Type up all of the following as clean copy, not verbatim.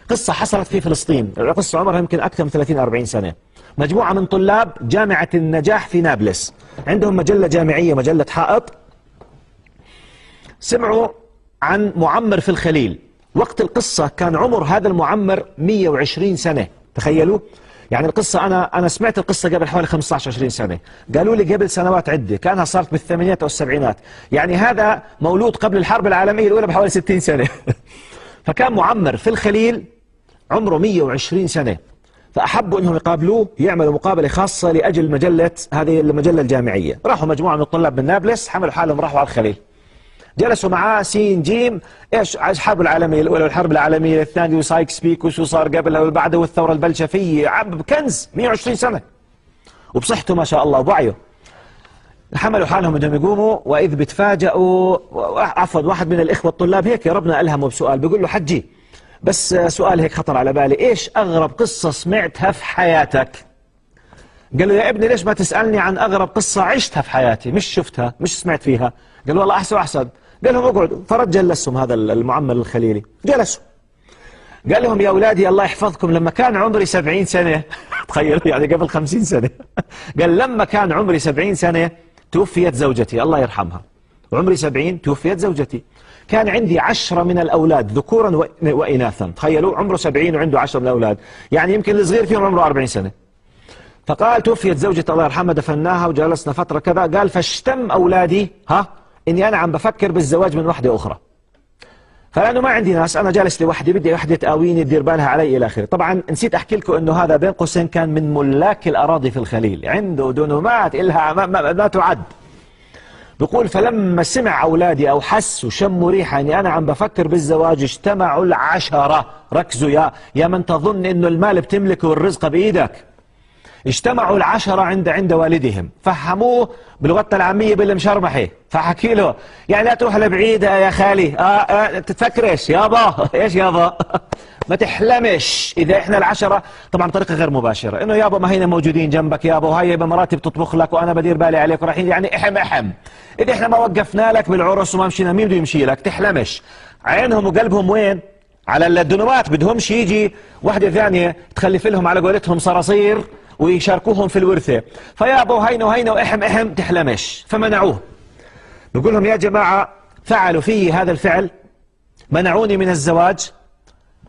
قصة حصلت في فلسطين، قصة عمرها يمكن أكثر من 30-40 سنة. مجموعة من طلاب جامعة النجاح في نابلس عندهم مجلة جامعية، مجلة حائط، سمعوا عن معمر في الخليل. وقت القصة كان عمر هذا المعمر 120 سنة، تخيلوا. يعني القصة أنا سمعت القصة قبل حوالي 15-20 سنة، قالوا لي قبل سنوات عدة، كانها صارت بالثمانينات أو السبعينات، يعني هذا مولود قبل الحرب العالمية الأولى بحوالي 60 سنة. فكان معمر في الخليل عمره 120 سنة، فأحبوا أنهم يقابلوه، يعملوا مقابلة خاصة لأجل هذه المجلة الجامعية. راحوا مجموعة من الطلاب من نابلس، حملوا حالهم راحوا على الخليل، جلسوا معاه سين جيم، ايش الحرب العالمية الأولى والحرب العالمية الثانية وسايكس بيكو وشو صار قبلها وبعدها والثورة البلشفية، كنز 120 سنة وبصحته ما شاء الله وبعيه. حملوا حالهم انهم يقوموا، واذ بتفاجئوا، عفوا واحد من الاخوة الطلاب هيك ربنا ألهمه بسؤال، بيقول له حجي بس سؤال هيك خطر على بالي، ايش اغرب قصة سمعتها في حياتك؟ قال له يا ابني ليش ما تسألني عن اغرب قصة عشتها في حياتي، مش شفتها مش سمعت فيها؟ قال والله احسن واحسن. قال لهم اقعدوا، فرد جلسهم هذا المعمر الخليلي، جلسوا قال لهم يا اولادي الله يحفظكم، لما كان عمري 70 سنة تخيلوا يعني قبل 50 سنة قال لما كان عمري 70 سنة توفيت زوجتي الله يرحمها، وعمري 70 توفيت زوجتي، كان عندي 10 من الأولاد ذكورا وإناثا. تخيلوا عمره 70 وعنده 10 من الأولاد، يعني يمكن الصغير فيهم عمره 40 سنة. فقال توفيت زوجتي الله يرحمها، دفناها وجلسنا فترة كذا، قال فاشتم أولادي إني أنا عم بفكر بالزواج من وحدة أخرى، فلأنه ما عندي ناس، أنا جالس لوحدي، بدي وحدة تقاويني تدير بالها علي إلى آخره. طبعا نسيت أحكي لكم إنه هذا بين قوسين كان من ملاك الأراضي في الخليل، عنده دنومات إلها ما تعد. بقول فلما سمع أولادي أو حسوا شموا ريحة أني أنا عم بفكر بالزواج، اجتمعوا العشرة، ركزوا يا من تظن إنه المال بتملكه والرزق بإيدك، اجتمعوا العشرة عند والدهم، فهموه بلغتنا العامية بالمشرمحة، فحكي له يعني لا تروح لبعيد يا خالي، تتفكرش يابا، ايش يابا ما تحلمش إذا إحنا العشرة، طبعا بطريقة غير مباشرة، إنه يابا ما هينا موجودين جنبك يابا، وهي بمراتب تطبخ لك وأنا بدير بالي عليك ورايحين، يعني احم إذا إحنا ما وقفنا لك بالعرس وما مشينا مين بده يمشي لك؟ تحلمش. عينهم وقلبهم وين؟ على الدنوات، بدهمش يجي وحدة ثانية تخلف لهم على قولتهم صراصير ويشاركوهم في الورثة، فيابا هينا واحم تحلمش، فمنعوه. نقول لهم يا جماعة فعلوا في هذا الفعل، منعوني من الزواج،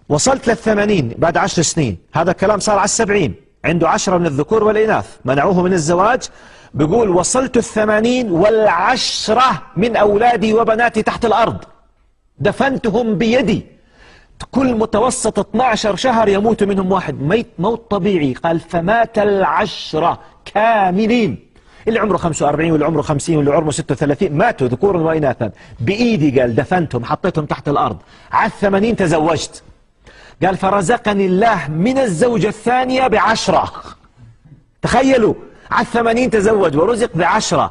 وصلت لل80 بعد 10 سنين، هذا الكلام صار على 70، عنده 10 من الذكور والإناث، منعوه من الزواج. بيقول وصلت 80 والعشرة من أولادي وبناتي تحت الأرض، دفنتهم بيدي، كل متوسط 12 شهر يموت منهم واحد، ميت موت طبيعي. قال فمات العشرة كاملين، اللي عمره 45 واللي عمره 50 واللي عمره 36 ماتوا ذكورا وإناثا بإيدي. قال دفنتهم حطيتهم تحت الأرض. على 80 تزوجت، قال فرزقني الله من الزوجة الثانية ب10. تخيلوا على 80 تزوج ورزق ب10.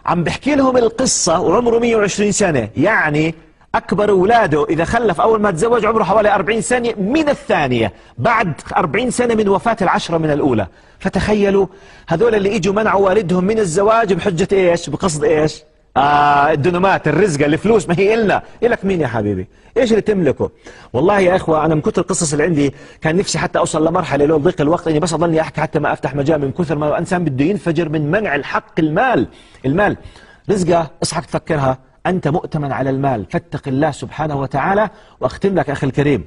عم بحكي لهم القصة وعمره 120 سنة، يعني أكبر أولاده إذا خلف أول ما تزوج عمره حوالي 40 سنة من الثانية، بعد 40 سنة من وفاة العشرة من الأولى. فتخيلوا هذول اللي إجوا منعوا والدهم من الزواج بحجة إيش؟ بقصد إيش؟ الدنومات، الرزقة، الفلوس، ما هي إلنا. إلك مين يا حبيبي؟ إيش اللي تملكه؟ والله يا إخوة أنا من كثر القصص اللي عندي كان نفسي حتى أوصل لمرحلة لو ضيق الوقت إني بس أضلني أحكي حتى ما أفتح مجال، من كثر ما الإنسان بده ينفجر من منع الحق. المال رزقة، اصحك تفكرها، أنت مؤتمن على المال، فاتق الله سبحانه وتعالى. وأختم لك أخي الكريم،